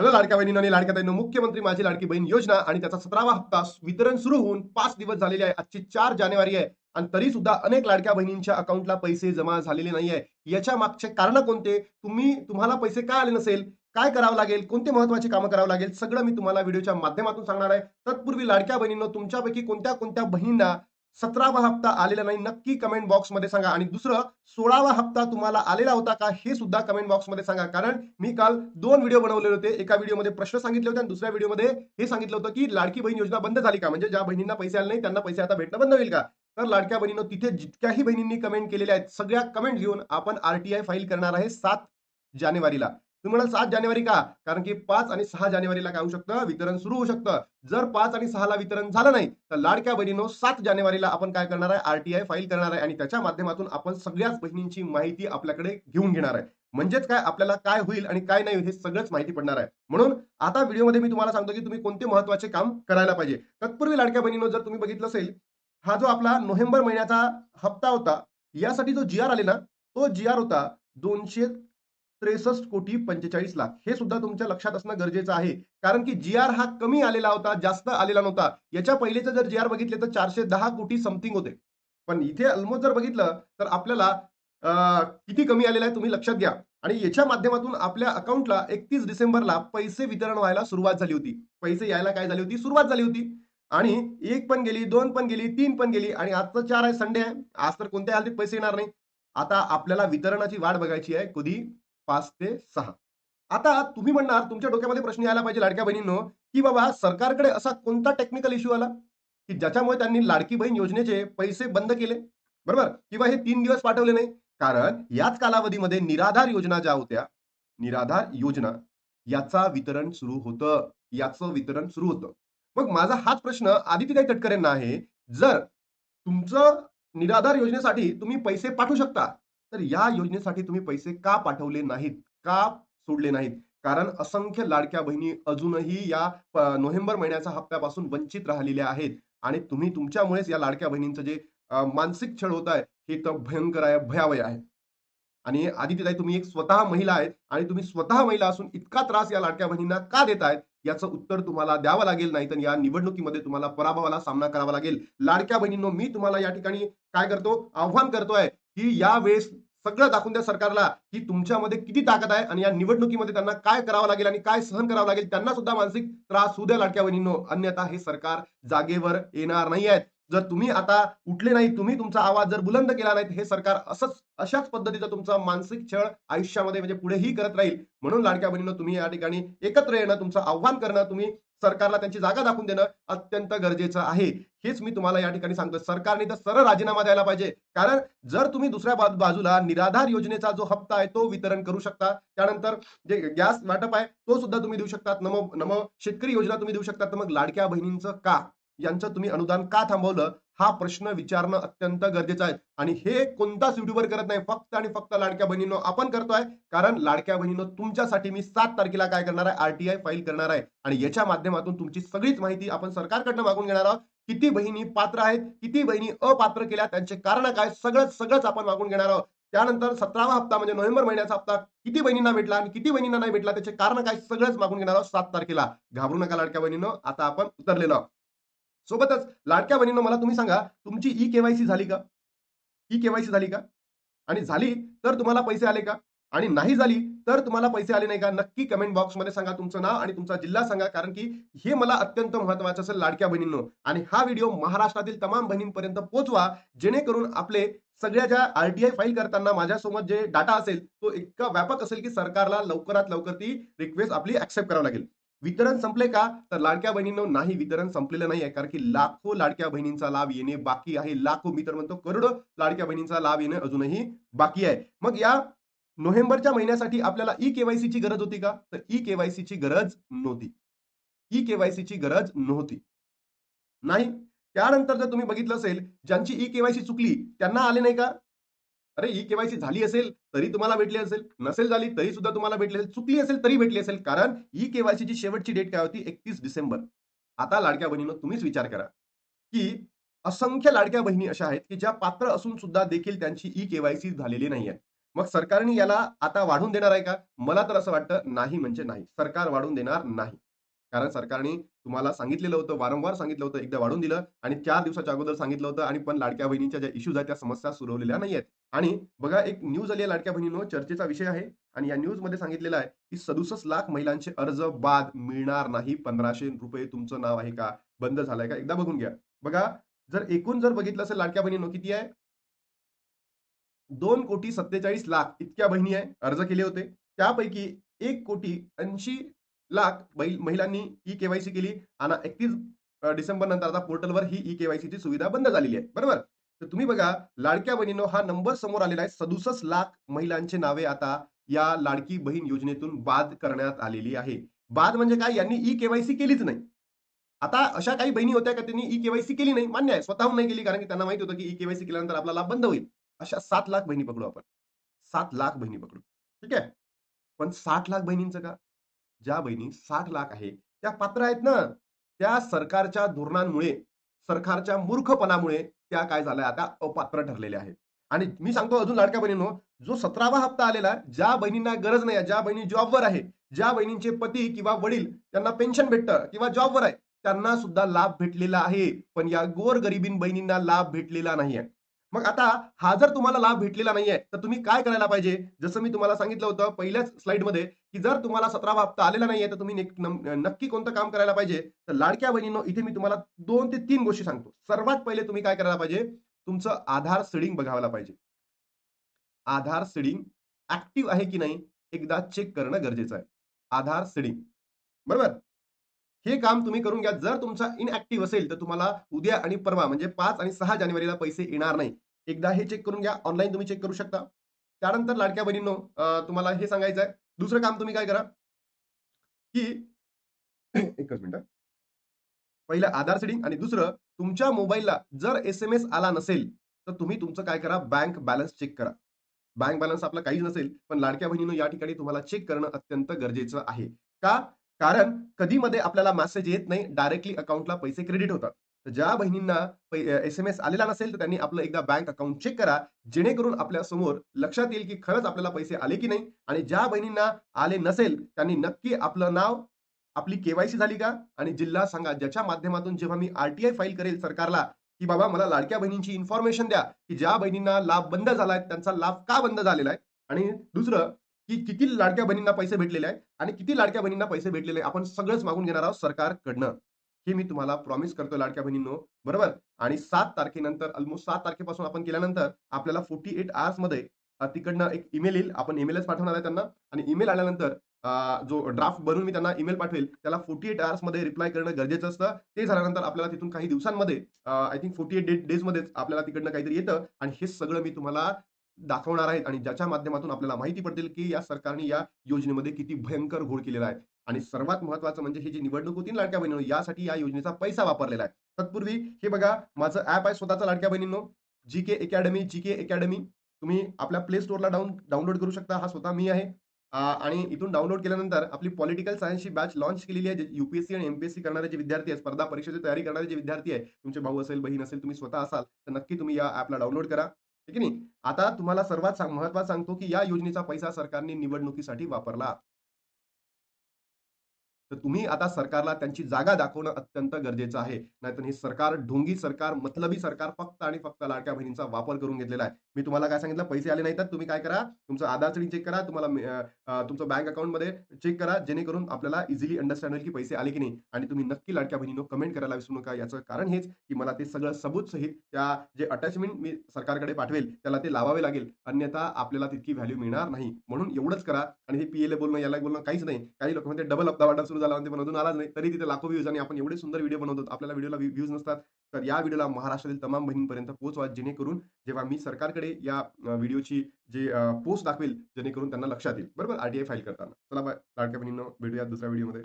Hello लाडक्या बहिणींनो आणि लाडक्या ताईंनो, मुख्यमंत्री माझी लाडकी बहीण योजना आणि त्याचा 17वा हप्ता वितरण सुरू होऊन 5 दिवस झालेले आहे. आजची 4 जानेवारी आहे आणि तरी सुद्धा अनेक लाडक्या बहिणींच्या अकाउंटला पैसे जमा झालेले नाहीये. याच्या मागचे कारण कोणते? तुम्हाला पैसे का आले नसेल? काय करावं लागेल? कोणते महत्त्वाची कामं करावं लागेल? सगळं मी तुम्हाला व्हिडिओच्या माध्यमातून सांगणार आहे. तत्पूर्वी लाडक्या बहिणींनो, तुमच्यापैकी कोणत्या-कोणत्या बहिणींना 17वा हप्ता आलेला नाही, नक्की कमेंट बॉक्समध्ये सांगा. आणि दुसरं, 16वा हप्ता तुम्हाला आलेला होता का? हे सुद्धा कमेंट बॉक्समध्ये सांगा. कारण मी काल 2 व्हिडिओ बनवलेले होते. एका व्हिडिओमध्ये प्रश्न सांगितले होते आणि दुसऱ्या व्हिडिओमध्ये हे सांगितलं होतं, की लाडकी बहीण योजना बंद झाली का? म्हणजे ज्या बहिणींना पैसे आले नाही, त्यांना पैसे आता भेटणं बंद होईल का? तर लाडक्या बहिणींनो, तिथे जितक्याही बहिणींनी कमेंट केलेल्या आहेत, सगळ्या कमेंट घेऊन आपण आर-टी-आय फाईल करणार आहे 7 जानेवारीला. तुम्ही म्हणाल 7 जानेवारी का? कारण की 5 आणि 6 जानेवारीला काय होऊ शकतं? वितरण सुरू होऊ शकतं. जर 5 आणि 6 ला वितरण झालं नाही, तर लाडक्या बहिणींनो, 7 जानेवारीला आपण काय करणार आहे? आर-टी-आय फाईल करणार आहे आणि त्याच्या माध्यमातून आपण सगळ्याच बहिणींची माहिती आपल्याकडे घेऊन घेणार आहे. म्हणजेच काय, आपल्याला काय होईल आणि काय नाही होईल हे सगळंच माहिती पडणार आहे. म्हणून आता व्हिडिओमध्ये मी तुम्हाला सांगतो, की तुम्ही कोणते महत्त्वाचे काम करायला पाहिजे. तत्पूर्वी लाडक्या बहिणींनो, जर तुम्ही बघितलं असेल, हा जो आपला नोव्हेंबर महिन्याचा हप्ता होता, यासाठी जो जी-आर आले ना, तो जी-आर होता 263,45,00,000. हे सुद्धा तुमच्या लक्षात असणं गरजेचं आहे. कारण की जी-आर हा कमी आलेला होता, जास्त आलेला नव्हता. याच्या पहिलेचे जर जी-आर बघितले तर 410 कोटी समथिंग होते. पण इथे ऑलमोस्ट जर बघितलं तर आपल्याला किती कमी आलेला आहे तुम्ही लक्षात घ्या. आणि याच्या माध्यमातून आपल्या अकाउंटला 31 डिसेंबरला पैसे वितरण व्हायला सुरुवात झाली होती. पैसे यायला काय झाली होती? सुरुवात झाली होती. आणि 1 पण गेली, 2 पण गेली, 3 पण गेली आणि आजचं 4 आहे, संडे आहे. आज तर कोणत्याही हालतीत पैसे येणार नाही. आता आपल्याला वितरणाची वाट बघायची आहे. कधी? 5 ते 6. आता तुम्ही म्हणणार, तुमच्या डोक्यामध्ये प्रश्न यायला पाहिजे लाडक्या बहिणींनो, की बाबा सरकारकडे असा कोणता टेक्निकल इश्यू आला, की ज्याच्यामुळे त्यांनी लाडकी बहीण योजनेचे पैसे बंद केले, बरोबर? किंवा हे 3 दिवस पाठवले नाही. कारण याच कालावधीमध्ये निराधार योजना ज्या होत्या, निराधार योजना याचा वितरण सुरू होतं. याचं वितरण सुरू होतं. मग माझा हाच प्रश्न आदित्यताई तटकरेंना आहे, जर तुमचं निराधार योजनेसाठी तुम्ही पैसे पाठवू शकता, तर या योजनेसाठी तुम्ही पैसे का पाठवले नाहीत? का सोडले नाहीत? कारण असंख्य लाडक्या बहिणी अजूनही या नोव्हेंबर महिन्याच्या हप्त्यापासून वंचित राहिलेल्या आहेत आणि तुम्ही तुमच्यामुळेच या लाडक्या बहिणींचं जे मानसिक छळ होत आहे, हे तर भयंकर आहे, भयावह आहे. आणि आदित्यताई, तुम्ही एक स्वतः महिला आहेत आणि तुम्ही स्वतः महिला असून इतका त्रास या लाडक्या बहिणींना का देतायत? याचं उत्तर तुम्हाला द्यावं लागेल, नाहीतर या निवडणुकीमध्ये तुम्हाला पराभवाला सामना करावा लागेल. लाडक्या बहिणींनो, मी तुम्हाला या ठिकाणी काय करतो? आव्हान करतोय, की यावेळेस सगळं दाखवून द्या सरकारला, की तुमच्यामध्ये किती ताकद आहे आणि या निवडणुकीमध्ये त्यांना काय करावं लागेल आणि काय सहन करावं लागेल. त्यांना सुद्धा मानसिक त्रास होऊ द्या लाडक्या बहिणींनो. अन्यथा हे सरकार जागेवर येणार नाहीये. जर तुम्ही आता उठले नाही, तुम्ही तुमचा आवाज जर बुलंद केला नाही, हे सरकार अशाच पद्धतीचा तुमचा मानसिक छळ आयुष्यामध्ये म्हणजे पुढेही करत राहील. म्हणून लाडक्या बहिणींनो, तुम्ही या ठिकाणी एकत्र येणं, तुमचं आव्हान करणं, तुम्ही सरकारला त्यांची जागा दाखवून देणं अत्यंत गरजेचं आहे. हेच मी तुम्हाला या ठिकाणी सांगतो. सरकारने तर सरळ राजीनामा द्यायला पाहिजे. कारण जर तुम्ही दुसऱ्या बाजूला निराधार योजनेचा जो हप्ता आहे तो वितरण करू शकता. त्यानंतर जे गॅस वाटप आहे तो सुद्धा तुम्ही देऊ शकतात. नमो नमो शेतकरी योजना तुम्ही देऊ शकता. तर मग लाडक्या बहिणींचं का? यांचं तुम्ही अनुदान का थांबवलं? हा प्रश्न विचारणं अत्यंत गरजेचं आहे. आणि हे कोणताच युट्यूबर करत नाही. फक्त आणि फक्त लाडक्या बहिणींनो आपण करतोय. कारण लाडक्या बहिणींनो, तुमच्यासाठी मी 7 तारखेला काय करणार आहे? आर-टी-आय फाईल करणार आहे. आणि याच्या माध्यमातून तुमची सगळीच माहिती आपण सरकारकडनं मागून घेणार आहोत. किती बहिणी पात्र आहेत, किती बहिणी अपात्र केल्या, त्यांचे कारण काय, सगळंच आपण मागून घेणार आहोत. त्यानंतर 17वा हप्ता म्हणजे नोव्हेंबर महिन्याचा हप्ता किती बहिणींना भेटला आणि किती बहिणींना नाही भेटला, त्याचे कारण काय, सगळंच मागून घेणार आहोत 7 तारखेला. घाबरू नका लाडक्या बहिणींनो, आता आपण उतरलेलो आहोत. सोबतच लाडक्या बहिणींनो, मला तुम्ही सांगा, तुमची ई-के-वाय-सी झाली का? ई-के-वाय-सी झाली का? आणि झाली तर तुम्हाला पैसे आले का? आणि नाही झाली तर तुम्हाला पैसे आले नाही का? नक्की कमेंट बॉक्समध्ये सांगा. तुमचं नाव आणि तुमचा जिल्हा सांगा. कारण की हे मला अत्यंत महत्त्वाचं असेल लाडक्या बहिणींनो. आणि हा व्हिडिओ महाराष्ट्रातील तमाम बहिणींपर्यंत पोहोचवा, जेणेकरून आपले सगळ्या ज्या आर-टी-आय फाईल करताना माझ्यासोबत जे डाटा असेल, तो इतका व्यापक असेल, की सरकारला लवकरात लवकर ती रिक्वेस्ट आपली एक्सेप्ट करावी लागेल. वितरण संपले का? तर लाडक्या बहिणींनो, नाही, वितरण संपलेलं नाही आहे. कारण की लाखो लाडक्या बहिणींचा लाभ येणे बाकी आहे. लाखो, मी तर म्हणतो करोडो लाडक्या बहिणींचा लाभ येणे अजूनही बाकी आहे. मग या नोव्हेंबरच्या महिन्यासाठी आपल्याला ई-के-वाय-सीची गरज होती का? तर ई-के-वाय-सीची गरज नव्हती. ई-के-वाय-सीची गरज नव्हती. नाही. त्यानंतर जर तुम्ही बघितलं असेल, ज्यांची ई-के-वाय-सी चुकली त्यांना आले नाही का? अरे, ई-के-वाय-सी झाली असेल तरी तुम्हाला भेटली असेल, नसेल झाली तरी सुद्धा तुम्हाला भेटली असेल, चुकली असेल तरी भेटली असेल. कारण ई-के-वाय-सीची शेवटची डेट काय होती? 31 डिसेंबर. आता लाडक्या बहिणींनो, तुम्हीच विचार करा, की असंख्य लाडक्या बहिणी अशा आहेत, की ज्या पात्र असून सुद्धा देखील त्यांची ई-के-वाय-सी झालेली नाहीये. मग सरकारने याला आता वाढवून देणार आहे का? मला तर असं वाटतं नाही म्हणजे नाही. सरकार वाढवून देणार नाही. कारण सरकारने तुम्हाला सांगितलेलं होतं, वारंवार सांगितलं होतं, एकदा वाढवून दिलं आणि 4 दिवसाच्या अगोदर सांगितलं होतं आणि पण लाडक्या बहिणीच्या ज्या इश्यूज आहेत त्या समस्या सोडवलेल्या नाहीयेत. आणि बघा एक न्यूज आली आहे लाडक्या बहिणींनो, चर्चेचा विषय आहे आणि या न्यूजमध्ये सांगितलेलं आहे, की 67 लाख महिलांचे अर्ज बाद, मिळणार नाही ₹1500 तुमचं नाव आहे का? बंद झालंय का? एकदा बघून घ्या. बघा, जर एकूण जर बघितलं असेल लाडक्या बहिणींनो किती आहे? 2,47,00,000 इतक्या बहिणी आहे, अर्ज केले होते. त्यापैकी 1,80,00,000 महिलांनी ई-के-वाय-सी केली आणि 31 डिसेंबर नंतर आता पोर्टलवर ही ई-के-वाय-सीची सुविधा बंद झालेली आहे. बरोबर? तर तुम्ही बघा, लाडक्या बहिणींनो हा नंबर समोर आलेला आहे. 67,00,000 महिलांची नावे आता या लाडकी बहीण योजनेतून बाद करण्यात आलेली आहे. बाद म्हणजे काय? यांनी ई-के-वाय-सी केलीच नाही. आता अशा काही बहिणी होत्या का त्यांनी ई-के-वाय-सी केली नाही. मान्य आहे. स्वतःहून नाही केली कारण की त्यांना माहिती होतं की ई-के-वाय-सी केल्यानंतर आपला लाभ बंद होईल. अशा 7,00,000 बहिणी पकडू आपण. 7,00,000 बहिणी पकडू. ठीक आहे. पण 60,00,000 बहिणींचं का? ज्या बहिणी 60,00,000 आहे, त्या पात्र आहेत ना. त्या सरकारच्या धोरणांमुळे, सरकारच्या मूर्खपणामुळे त्या काय झाल्या आता अपात्र ठरलेल्या आहेत. आणि मी सांगतो अजून लाडक्या बहिणींनो, जो 17वा हप्ता आलेला, ज्या बहिणींना गरज नाही आहे, ज्या बहिणी जॉबवर आहे, ज्या बहिणींचे पती किंवा वडील त्यांना पेन्शन भेटतं किंवा जॉबवर आहे, त्यांना सुद्धा लाभ भेटलेला आहे. पण या गोरगरिबीन बहिणींना लाभ भेटलेला नाहीये. मग आता हा जर तुम्हाला लाभ भेटलेला नाहीये, तर तुम्ही काय करायला पाहिजे? जसं मी तुम्हाला सांगितलं होतं पहिल्याच स्लाइडमध्ये, की जर तुम्हाला 17वा हप्ता आलेला नाहीये, तर तुम्ही नक्की कोणतं काम करायला पाहिजे? तर लाडक्या बहिणींनो, इथे मी तुम्हाला 2 ते 3 गोष्टी सांगतो. सर्वात पहिले तुम्ही काय करायला पाहिजे? तुमचं आधार सीडिंग बघायला पाहिजे. आधार सीडिंग ॲक्टिव्ह आहे की नाही, एकदा चेक करणं गरजेचं आहे. आधार सीडिंग. बरोबर? हे काम तुम्ही करून घ्या. जर तुमचा इनएक्टिव्ह असेल, तर तुम्हाला उद्या आणि परवा म्हणजे 5 आणि 6 जानेवारीला पैसे येणार नाही. एकदा हे चेक करून घ्या. ऑनलाईन तुम्ही चेक करू शकता. त्यानंतर लाडक्या बहिणींनो, तुम्हाला हे सांगायचं आहे. दुसरं काम तुम्ही काय करा, की एकच मिनिट. पहिलं आधार सेटिंग आणि दुसरं तुमच्या मोबाईलला जर एस-एम-एस आला नसेल, तर तुम्ही तुमचं काय करा, बँक बॅलन्स चेक करा. बँक बॅलन्स आपला काहीच नसेल, पण लाडक्या बहिणींनो या ठिकाणी तुम्हाला चेक करणं अत्यंत गरजेचं आहे. का? कारण कधी-मध्ये आपल्याला मेसेज येत नाही, डायरेक्टली अकाउंटला पैसे क्रेडिट होतात. तर ज्या बहिणींना एस-एम-एस आलेला नसेल, तर त्यांनी आपलं एकदा बँक अकाउंट चेक करा. जेणेकरून आपल्या समोर लक्षात येईल, की खरंच आपल्याला पैसे आले की नाही आणि ज्या बहिणींना आले नसेल, त्यांनी नक्की आपलं नाव, आपली के-वाय-सी झाली का आणि जिल्हा सांगा, ज्याच्या माध्यमातून जेव्हा मी आर-टी-आय फाईल करेल सरकारला, की बाबा मला लाडक्या बहिणींची इन्फॉर्मेशन द्या, की ज्या बहिणींना लाभ बंद झालाय, त्यांचा लाभ का बंद झालेला आहे? आणि दुसरं, की किती लाडक्या बहिणींना पैसे भेटलेले आहेत आणि किती लाडक्या बहिणींना पैसे भेटलेले आहे. आपण सगळंच मागून घेणार आहोत सरकारकडनं. हे मी तुम्हाला प्रॉमिस करतो लाडक्या बहिणींनो, बरोबर? आणि 7 तारखेनंतर ऑलमोस्ट 7 तारखेपासून आपण केल्यानंतर आपल्याला 48 अवर्समध्ये तिकडनं एक ईमेल येईल. आपण ईमेलच पाठवणार आहे त्यांना आणि ईमेल आल्यानंतर जो ड्राफ्ट बनवून मी त्यांना ईमेल पाठवेल, त्याला 48 अवर्समध्ये रिप्लाय करणं गरजेचं असतं. ते झाल्यानंतर आपल्याला तिथून काही दिवसांमध्ये आय थिंक 48 डेजमध्येच आपल्याला तिकडनं काहीतरी येतं आणि हे सगळं मी तुम्हाला दाखवणार आहे आणि ज्याच्या माध्यमातून आपल्याला माहिती पडतील, की या सरकारने या योजनेमध्ये किती भयंकर घोळ केलेला आहे. आणि सर्वात महत्त्वाचं म्हणजे ही जी निवडणूक होती ना लाडक्या बहिणींनो, यासाठी या योजनेचा पैसा वापरलेला आहे. तत्पूर्वी हे बघा, माझं ॲप आहे स्वतःचं लाडक्या बहिणींनो, जी-के अकॅडमी. तुम्ही आपल्या प्ले स्टोअरला डाउनलोड करू शकता. हा स्वतः मी आहे. आणि इथून डाउनलोड केल्यानंतर आपली पॉलिटिकल सायन्सची बॅच लॉन्च केलेली आहे. जे यू आणि एम करणारे जे विद्यार्थी आहेत, स्पर्धा परीक्षेची तयारी करणारे जे विद्यार्थी आहेत, तुमचे भाऊ असेल, बहीण असेल, तुम्ही स्वतः असाल, तर नक्की तुम्ही या ॲपला डाउनलोड करा. आहे की नाही? आता तुम्हाला सर्वात महत्त्वाचं सांगतो, की या योजनेचा पैसा सरकारने निवडणुकीसाठी वापरला. तर तुम्ही आता सरकारला त्यांची जागा दाखवणं अत्यंत गरजेचं आहे. नाहीतर हे सरकार ढोंगी सरकार, मतलबी सरकार फक्त आणि फक्त लाडक्या बहिणींचा वापर करून घेतलेला आहे. मी तुम्हाला काय सांगितलं, पैसे आले नाही तर तुम्ही काय करा, तुमचं आधार सेटिंग चेक करा. तुम्हाला तुमचं बँक अकाउंटमध्ये चेक करा, जेणेकरून आपल्याला इझिली अंडरस्टँड होईल की पैसे आले की नाही. आणि तुम्ही नक्की लाडक्या बहिणींनो कमेंट करायला विसरू नका. याचं कारण हेच, की मला ते सगळं सबूत सहित त्या जे अटॅचमेंट मी सरकारकडे पाठवेल, त्याला ते लावावे लागेल. अन्यथा आपल्याला तितकी व्हॅल्यू मिळणार नाही. म्हणून एवढंच करा आणि हे पी बोलणं, याला बोलणं काहीच नाही. काही लोक म्हणते डबल हप्ता सुरू झाला म्हणते, पण अजून आलाच नाही. तरी तिथे लाखो व्ह्यूज आणि आपण एवढे सुंदर व्हिडिओ बनवतो. आपल्याला व्हिडिओला व्ह्यूज नसतात. तर या व्हिडिओला महाराष्ट्रातील तमाम बहिणींपर्यंत पोहोचवा, जेणेकरून जेव्हा मी सरकारकडे या व्हिडिओची जे पोस्ट दाखवेल, जेणेकरून त्यांना लक्षात येईल. बरोबर? आर फाईल करताना. चला बाय लाडक्या बहिणींनो, भेटूया दुसऱ्या व्हिडिओमध्ये.